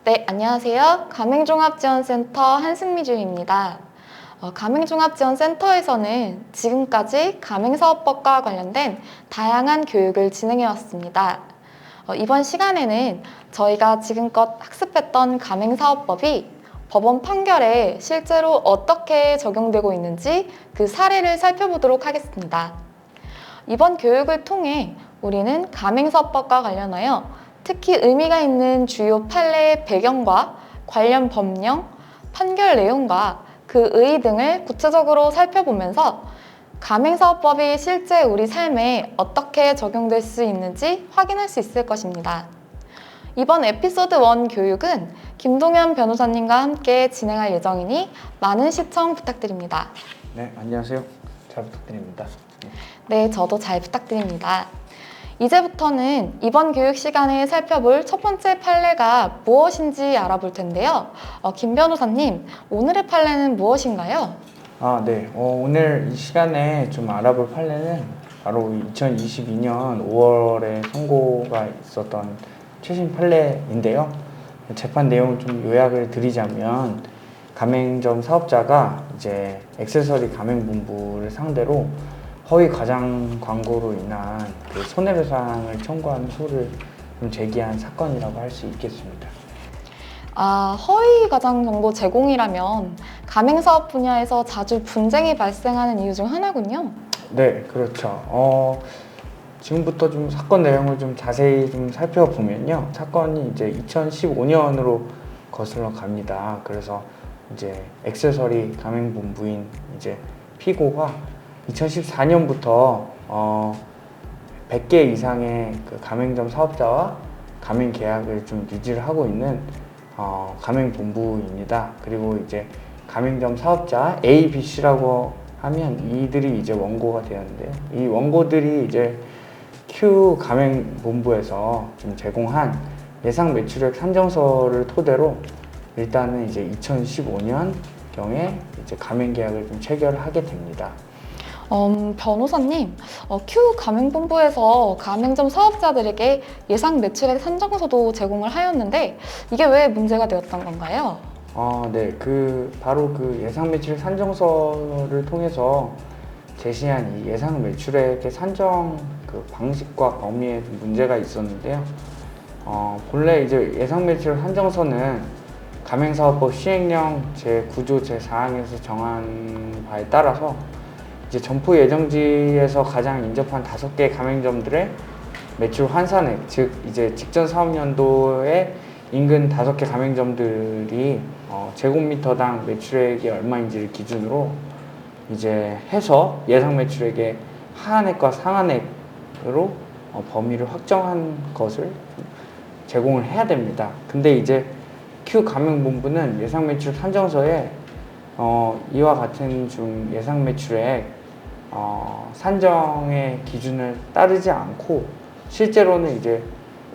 네, 안녕하세요. 가맹종합지원센터 한승미주입니다. 가맹종합지원센터에서는 지금까지 가맹사업법과 관련된 다양한 교육을 진행해 왔습니다. 이번 시간에는 저희가 지금껏 학습했던 가맹사업법이 법원 판결에 실제로 어떻게 적용되고 있는지 그 사례를 살펴보도록 하겠습니다. 이번 교육을 통해 우리는 가맹사업법과 관련하여 특히 의미가 있는 주요 판례의 배경과 관련 법령, 판결 내용과 그 의의 등을 구체적으로 살펴보면서 가맹사업법이 실제 우리 삶에 어떻게 적용될 수 있는지 확인할 수 있을 것입니다. 이번 에피소드 1 교육은 김동현 변호사님과 함께 진행할 예정이니 많은 시청 부탁드립니다. 네, 안녕하세요. 잘 부탁드립니다. 네, 저도 잘 부탁드립니다. 이제부터는 이번 교육 시간에 살펴볼 첫 번째 판례가 무엇인지 알아볼 텐데요. 김 변호사님, 오늘의 판례는 무엇인가요? 네. 오늘 이 시간에 좀 알아볼 판례는 바로 2022년 5월에 선고가 있었던 최신 판례인데요. 재판 내용을 좀 요약을 드리자면 가맹점 사업자가 이제 액세서리 가맹본부를 상대로 허위 과장 광고로 인한 그 손해배상을 청구하는 소를 좀 제기한 사건이라고 할 수 있겠습니다. 허위 과장 정보 제공이라면 가맹사업 분야에서 자주 분쟁이 발생하는 이유 중 하나군요. 네, 그렇죠. 지금부터 좀 사건 내용을 좀 자세히 좀 살펴보면요. 사건이 이제 2015년으로 거슬러 갑니다. 그래서 이제 액세서리 가맹본부인 이제 피고가 2014년부터 100개 이상의 그 가맹점 사업자와 가맹 계약을 좀 유지를 하고 있는 가맹본부입니다. 그리고 이제 가맹점 사업자 A, B, C라고 하면 이들이 이제 원고가 되었는데요. 이 원고들이 이제 Q 가맹본부에서 좀 제공한 예상 매출액 산정서를 토대로 일단은 이제 2015년경에 이제 가맹 계약을 좀 체결을 하게 됩니다. 변호사님, Q 가맹본부에서 가맹점 사업자들에게 예상 매출액 산정서도 제공을 하였는데 이게 왜 문제가 되었던 건가요? 네, 바로 그 예상 매출액 산정서를 통해서 제시한 이 예상 매출액의 산정 그 방식과 범위에 문제가 있었는데요. 본래 이제 예상 매출액 산정서는 가맹사업법 시행령 제9조 제4항에서 정한 바에 따라서 이제 점포 예정지에서 가장 인접한 5개 가맹점들의 매출 환산액, 즉 이제 직전 사업년도에 인근 5개 가맹점들이 제곱미터당 매출액이 얼마인지를 기준으로 이제 해서 예상 매출액의 하한액과 상한액으로 범위를 확정한 것을 제공을 해야 됩니다. 근데 이제 Q 가맹본부는 예상 매출 산정서에 이와 같은 좀 예상 매출액 산정의 기준을 따르지 않고 실제로는 이제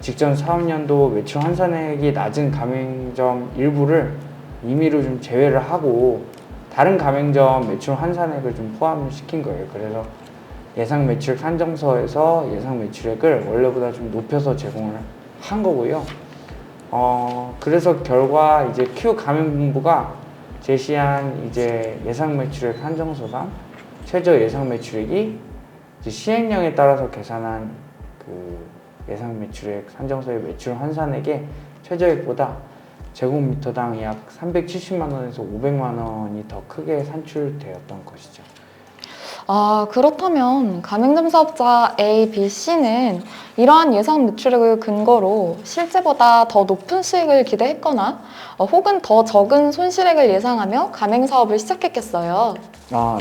직전 사업년도 매출 환산액이 낮은 가맹점 일부를 임의로 좀 제외를 하고 다른 가맹점 매출 환산액을 좀 포함을 시킨 거예요. 그래서 예상 매출액 산정서에서 예상 매출액을 원래보다 좀 높여서 제공을 한 거고요. 그래서 결과 이제 Q 가맹본부가 제시한 이제 예상 매출액 산정서상 최저 예상 매출액이 이제 시행령에 따라서 계산한 그 예상 매출액 산정서의 매출 환산액의 최저액보다 제곱미터당 약 370만 원에서 500만 원이 더 크게 산출되었던 것이죠. 그렇다면 가맹점 사업자 A, B, C는 이러한 예상 매출액을 근거로 실제보다 더 높은 수익을 기대했거나 혹은 더 적은 손실액을 예상하며 가맹 사업을 시작했겠어요.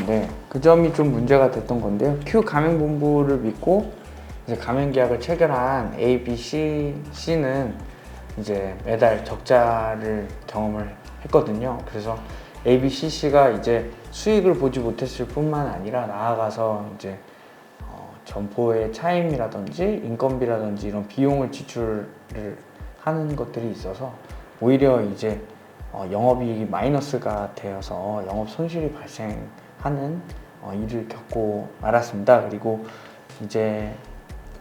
네. 그 점이 좀 문제가 됐던 건데요. Q 가맹본부를 믿고 이제 가맹 계약을 체결한 A, B, C는 이제 매달 적자를 경험을 했거든요. 그래서 A, B, C가 이제 수익을 보지 못했을 뿐만 아니라 나아가서 이제 점포의 차임이라든지 인건비라든지 이런 비용을 지출을 하는 것들이 있어서 오히려 이제 영업이익이 마이너스가 되어서 영업 손실이 발생하는 일을 겪고 말았습니다. 그리고 이제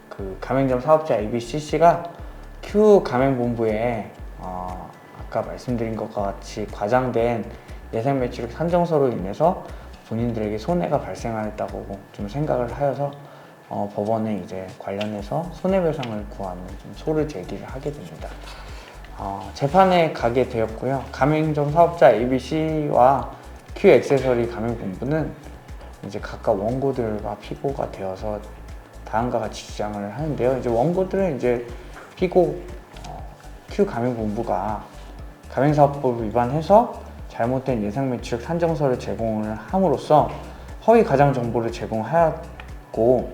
그 가맹점 사업자 ABCC가 Q 가맹본부에 아까 말씀드린 것과 같이 과장된 예상 매출액 산정서로 인해서 본인들에게 손해가 발생하였다고 좀 생각을 하여서 법원에 이제 관련해서 손해배상을 구하는 좀 소를 제기를 하게 됩니다. 재판에 가게 되었고요. 가맹점 사업자 ABC와 Q 액세서리 가맹본부는 이제 각각 원고들과 피고가 되어서 다음과 같이 주장을 하는데요. 이제 원고들은 이제 피고 Q 가맹본부가 가맹사업법을 위반해서 잘못된 예상 매출액 산정서를 제공을 함으로써 허위 가장 정보를 제공하였고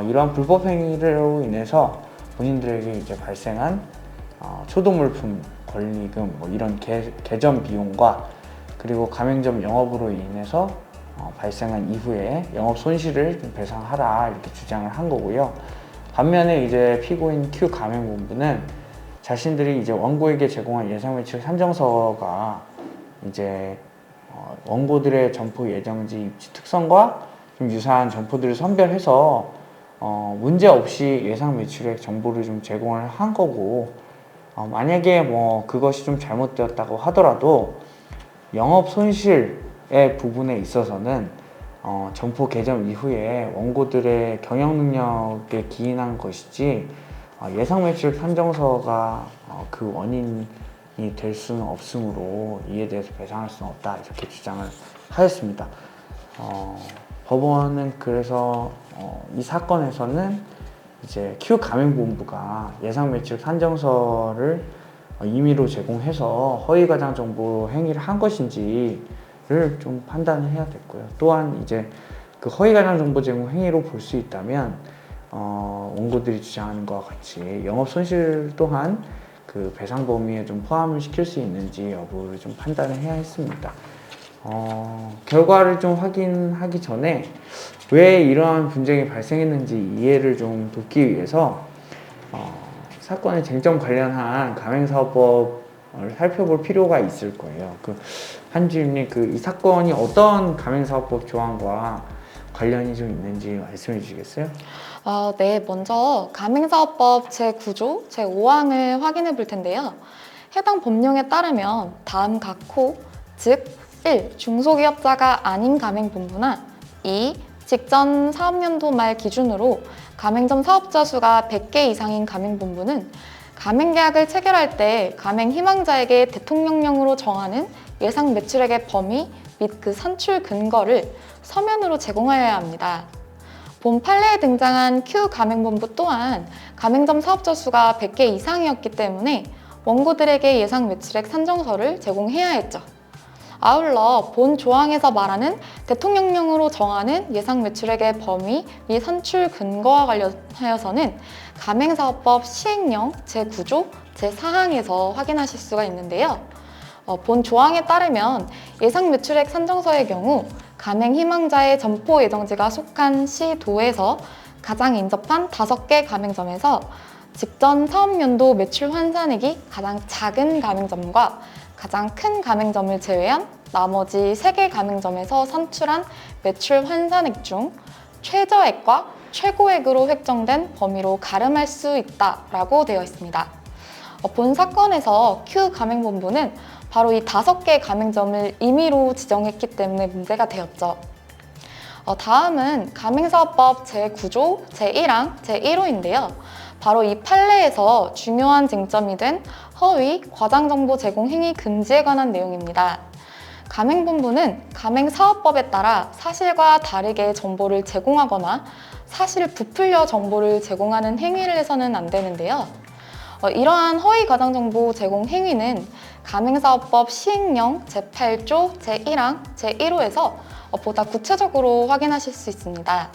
이러한 불법 행위로 인해서 본인들에게 이제 발생한 초도물품 권리금 이런 개점 비용과 그리고 가맹점 영업으로 인해서 발생한 이후에 영업 손실을 좀 배상하라 이렇게 주장을 한 거고요. 반면에 이제 피고인 Q 가맹본부는 자신들이 이제 원고에게 제공한 예상 매출액 산정서가 이제 원고들의 점포 예정지 입지 특성과 좀 유사한 점포들을 선별해서 문제 없이 예상 매출액 정보를 좀 제공을 한 거고 만약에 그것이 좀 잘못되었다고 하더라도 영업 손실의 부분에 있어서는 점포 개점 이후에 원고들의 경영 능력에 기인한 것이지 예상 매출액 산정서가 그 원인이 될 수는 없으므로 이에 대해서 배상할 수는 없다 이렇게 주장을 하였습니다. 법원은 그래서 이 사건에서는 이제 Q 가맹본부가 예상 매출 산정서를 임의로 제공해서 허위 가장 정보 행위를 한 것인지를 좀 판단을 해야 됐고요. 또한 이제 그 허위 가장 정보 제공 행위로 볼 수 있다면 원고들이 주장하는 것과 같이 영업 손실 또한 그 배상 범위에 좀 포함을 시킬 수 있는지 여부를 좀 판단을 해야 했습니다. 결과를 좀 확인하기 전에 왜 이러한 분쟁이 발생했는지 이해를 좀 돕기 위해서 사건의 쟁점 관련한 가맹사업법을 살펴볼 필요가 있을 거예요. 한주임님, 이 사건이 어떤 가맹사업법 조항과 관련이 좀 있는지 말씀해 주시겠어요? 네, 먼저 가맹사업법 제9조 제5항을 확인해 볼 텐데요. 해당 법령에 따르면 다음 각 호, 즉 1. 중소기업자가 아닌 가맹본부나 2. 직전 사업년도 말 기준으로 가맹점 사업자 수가 100개 이상인 가맹본부는 가맹계약을 체결할 때 가맹 희망자에게 대통령령으로 정하는 예상 매출액의 범위 및 그 산출 근거를 서면으로 제공하여야 합니다. 본 판례에 등장한 Q 가맹본부 또한 가맹점 사업자 수가 100개 이상이었기 때문에 원고들에게 예상 매출액 산정서를 제공해야 했죠. 아울러 본 조항에서 말하는 대통령령으로 정하는 예상 매출액의 범위 및 산출 근거와 관련하여서는 가맹사업법 시행령 제9조 제4항에서 확인하실 수가 있는데요. 본 조항에 따르면 예상 매출액 산정서의 경우 가맹 희망자의 점포 예정지가 속한 시, 도에서 가장 인접한 5개 가맹점에서 직전 사업연도 매출 환산액이 가장 작은 가맹점과 가장 큰 가맹점을 제외한 나머지 3개 가맹점에서 산출한 매출 환산액 중 최저액과 최고액으로 획정된 범위로 가름할 수 있다라고 되어 있습니다. 본 사건에서 Q 가맹본부는 바로 이 5개 가맹점을 임의로 지정했기 때문에 문제가 되었죠. 다음은 가맹사업법 제9조 제1항 제1호인데요. 바로 이 판례에서 중요한 쟁점이 된 허위, 과장정보 제공 행위 금지에 관한 내용입니다. 가맹본부는 가맹사업법에 따라 사실과 다르게 정보를 제공하거나 사실을 부풀려 정보를 제공하는 행위를 해서는 안 되는데요. 이러한 허위 과장정보 제공 행위는 가맹사업법 시행령 제8조 제1항 제1호에서 보다 구체적으로 확인하실 수 있습니다.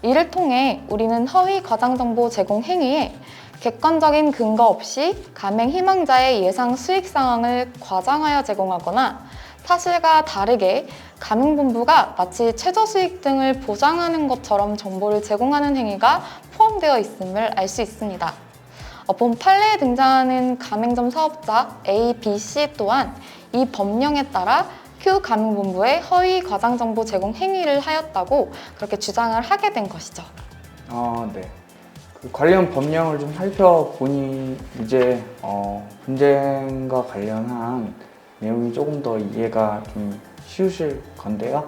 이를 통해 우리는 허위 과장정보 제공 행위에 객관적인 근거 없이 가맹 희망자의 예상 수익 상황을 과장하여 제공하거나 사실과 다르게 가맹본부가 마치 최저수익 등을 보장하는 것처럼 정보를 제공하는 행위가 포함되어 있음을 알 수 있습니다. 본 판례에 등장하는 가맹점 사업자 A, B, C 또한 이 법령에 따라 Q 가맹본부의 허위 과장정보 제공 행위를 하였다고 그렇게 주장을 하게 된 것이죠. 네. 관련 법령을 좀 살펴보니 이제 분쟁과 관련한 내용이 조금 더 이해가 좀 쉬우실 건데요.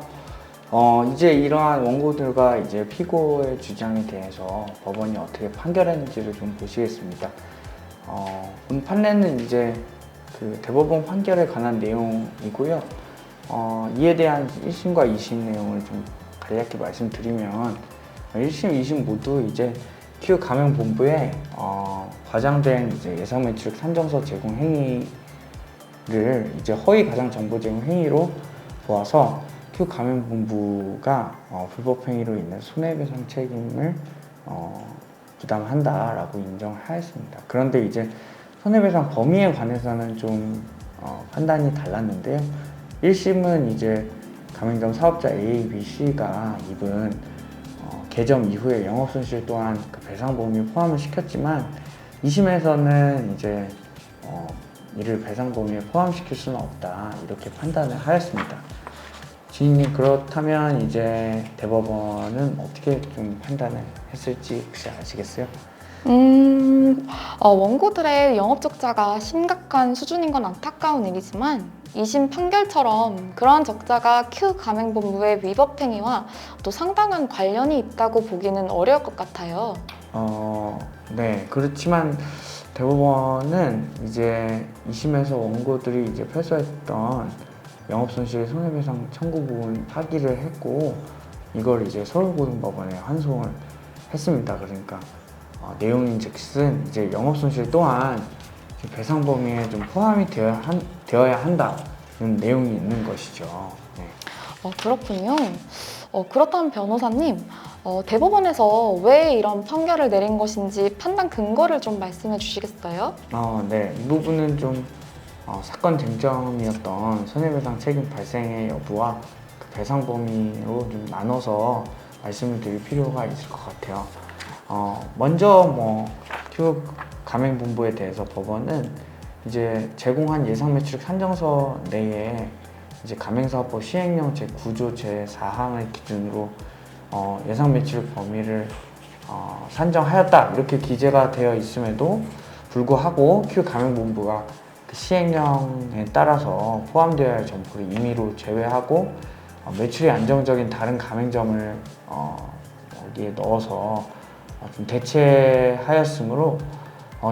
이제 이러한 원고들과 이제 피고의 주장에 대해서 법원이 어떻게 판결했는지를 좀 보시겠습니다. 본 판례는 이제 그 대법원 판결에 관한 내용이고요. 이에 대한 1심과 2심 내용을 좀 간략히 말씀드리면 1심, 2심 모두 이제 큐 가맹본부의 과장된 이제 예상 매출액 산정서 제공 행위를 이제 허위 가장 정보 제공 행위로 보아서 큐 가맹본부가 불법 행위로 인해 손해배상 책임을 부담한다라고 인정하였습니다. 그런데 이제 손해배상 범위에 관해서는 좀 판단이 달랐는데요. 1심은 이제 가맹점 사업자 A, B, C가 입은 개점 이후에 영업손실 또한 그 배상 범위에 포함을 시켰지만 2심에서는 이제 이를 배상 범위에 포함시킬 수는 없다 이렇게 판단을 하였습니다. 지인님, 그렇다면 이제 대법원은 어떻게 좀 판단을 했을지 혹시 아시겠어요? 원고들의 영업 적자가 심각한 수준인 건 안타까운 일이지만 2심 판결처럼 그러한 적자가 큐 가맹본부의 위법 행위와 또 상당한 관련이 있다고 보기는 어려울 것 같아요. 네, 그렇지만 대법원은 이제 2심에서 원고들이 이제 패소했던 영업손실 손해배상 청구 부분 파기를 했고 이걸 이제 서울고등법원에 환송을 했습니다. 그러니까 내용인즉슨 이제 영업손실 또한 배상 범위에 좀 포함이 되어야 한다는 내용이 있는 것이죠. 네. 그렇군요. 그렇다면 변호사님, 대법원에서 왜 이런 판결을 내린 것인지 판단 근거를 좀 말씀해 주시겠어요? 네, 이 부분은 좀 사건 쟁점이었던 손해배상 책임 발생의 여부와 그 배상 범위로 좀 나눠서 말씀을 드릴 필요가 있을 것 같아요. 먼저 큐 가맹본부에 대해서 법원은 이제 제공한 예상 매출액 산정서 내에 이제 가맹사업법 시행령 제9조 제4항을 기준으로 예상 매출액 범위를 산정하였다 이렇게 기재가 되어 있음에도 불구하고 큐 가맹본부가 그 시행령에 따라서 포함되어야 할 점포를 임의로 제외하고 매출이 안정적인 다른 가맹점을 여기에 넣어서 좀 대체하였으므로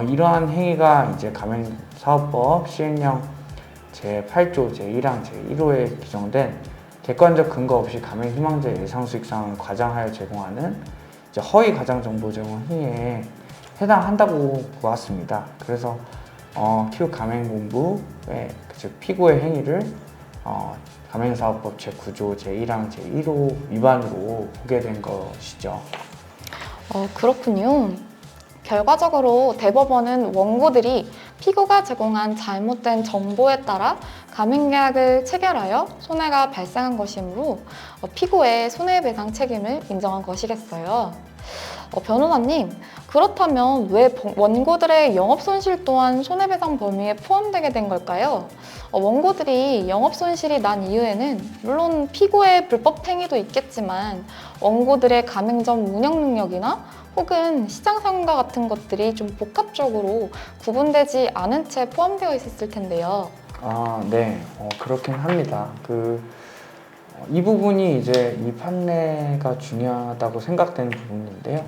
이러한 행위가 이제 가맹사업법 시행령 제8조 제1항 제1호에 규정된 객관적 근거 없이 가맹희망자 예상수익상을 과장하여 제공하는 이제 허위 가장 정보 제공 행위에 해당한다고 보았습니다. 그래서 큐 가맹본부의 즉 피고의 행위를 가맹사업법 제9조 제1항 제1호 위반으로 보게 된 것이죠. 그렇군요. 결과적으로 대법원은 원고들이 피고가 제공한 잘못된 정보에 따라 가맹계약을 체결하여 손해가 발생한 것이므로 피고의 손해배상 책임을 인정한 것이겠어요. 변호사님, 그렇다면 왜 원고들의 영업손실 또한 손해배상 범위에 포함되게 된 걸까요? 원고들이 영업손실이 난 이유에는 물론 피고의 불법 행위도 있겠지만 원고들의 가맹점 운영 능력이나 혹은 시장 상황과 같은 것들이 좀 복합적으로 구분되지 않은 채 포함되어 있었을 텐데요. 네, 그렇긴 합니다. 이 부분이 이제 이 판례가 중요하다고 생각되는 부분인데요.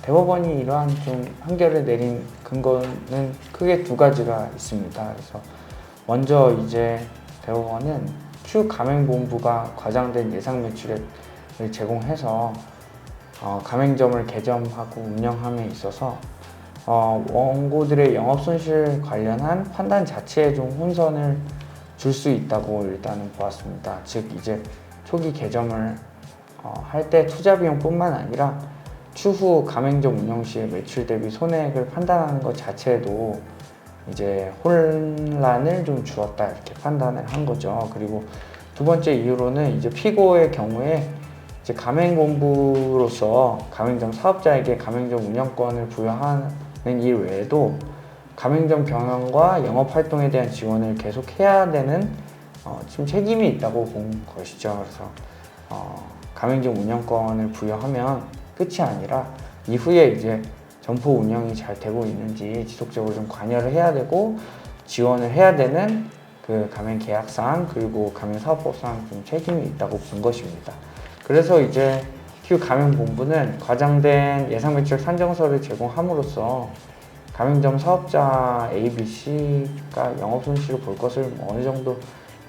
대법원이 이러한 좀 판결을 내린 근거는 크게 두 가지가 있습니다. 그래서 먼저 이제 대법원은 큐 가맹본부가 과장된 예상 매출액을 제공해서 가맹점을 개점하고 운영함에 있어서 원고들의 영업손실 관련한 판단 자체에 좀 혼선을 줄 수 있다고 일단은 보았습니다. 즉 이제 초기 개점을 할 때 투자 비용뿐만 아니라 추후 가맹점 운영 시에 매출 대비 손해액을 판단하는 것 자체도 이제 혼란을 좀 주었다 이렇게 판단을 한 거죠. 그리고 두 번째 이유로는 이제 피고의 경우에 이제 가맹본부로서 가맹점 사업자에게 가맹점 운영권을 부여하는 일 외에도 가맹점 경영과 영업 활동에 대한 지원을 계속 해야 되는 지금 책임이 있다고 본 것이죠. 그래서 가맹점 운영권을 부여하면 끝이 아니라 이후에 이제 점포 운영이 잘 되고 있는지 지속적으로 좀 관여를 해야 되고 지원을 해야 되는 그 가맹 계약상 그리고 가맹 사업법상 좀 책임이 있다고 본 것입니다. 그래서 이제 큐 가맹본부는 과장된 예상 매출 산정서를 제공함으로써 가맹점 사업자 A, B, C가 영업 손실을 볼 것을 어느 정도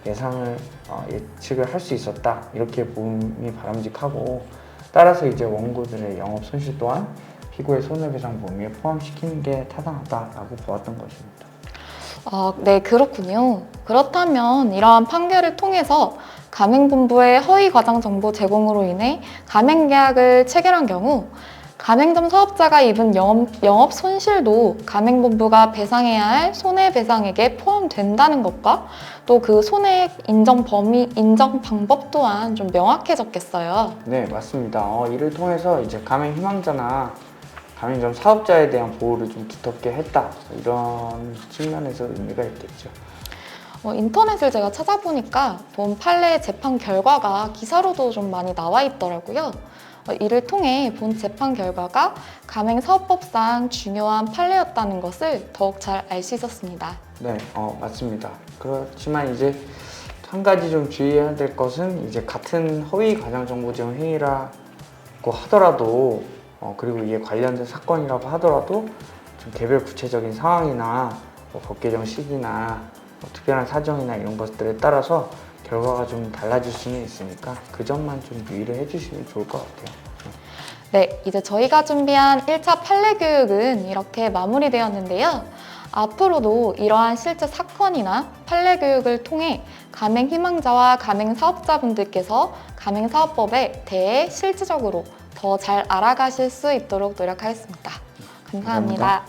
예측을 할 수 있었다 이렇게 보험이 바람직하고, 따라서 이제 원고들의 영업 손실 또한 피고의 손해배상 범위에 포함시키는 게 타당하다라고 보았던 것입니다. 네, 그렇군요. 그렇다면 이러한 판결을 통해서 가맹본부의 허위 과장 정보 제공으로 인해 가맹계약을 체결한 경우 가맹점 사업자가 입은 영업 손실도 가맹본부가 배상해야 할 손해배상액에 포함된다는 것과 또 그 손해액 인정 범위, 인정 방법 또한 좀 명확해졌겠어요. 네, 맞습니다. 이를 통해서 이제 가맹 희망자나 가맹점 사업자에 대한 보호를 좀 두텁게 했다, 이런 측면에서 의미가 있겠죠. 인터넷을 제가 찾아보니까 본 판례 재판 결과가 기사로도 좀 많이 나와 있더라고요. 이를 통해 본 재판 결과가 가맹사업법상 중요한 판례였다는 것을 더욱 잘 알 수 있었습니다. 네, 맞습니다. 그렇지만 이제 한 가지 좀 주의해야 될 것은 이제 같은 허위 과장 정보 제공 행위라고 하더라도 그리고 이에 관련된 사건이라고 하더라도 좀 개별 구체적인 상황이나 법 개정 시기나 특별한 사정이나 이런 것들에 따라서 결과가 좀 달라질 수는 있으니까 그 점만 좀 유의를 해주시면 좋을 것 같아요. 네, 이제 저희가 준비한 1차 판례 교육은 이렇게 마무리되었는데요. 앞으로도 이러한 실제 사건이나 판례 교육을 통해 가맹 희망자와 가맹 사업자분들께서 가맹 사업법에 대해 실질적으로 더 잘 알아가실 수 있도록 노력하겠습니다. 감사합니다.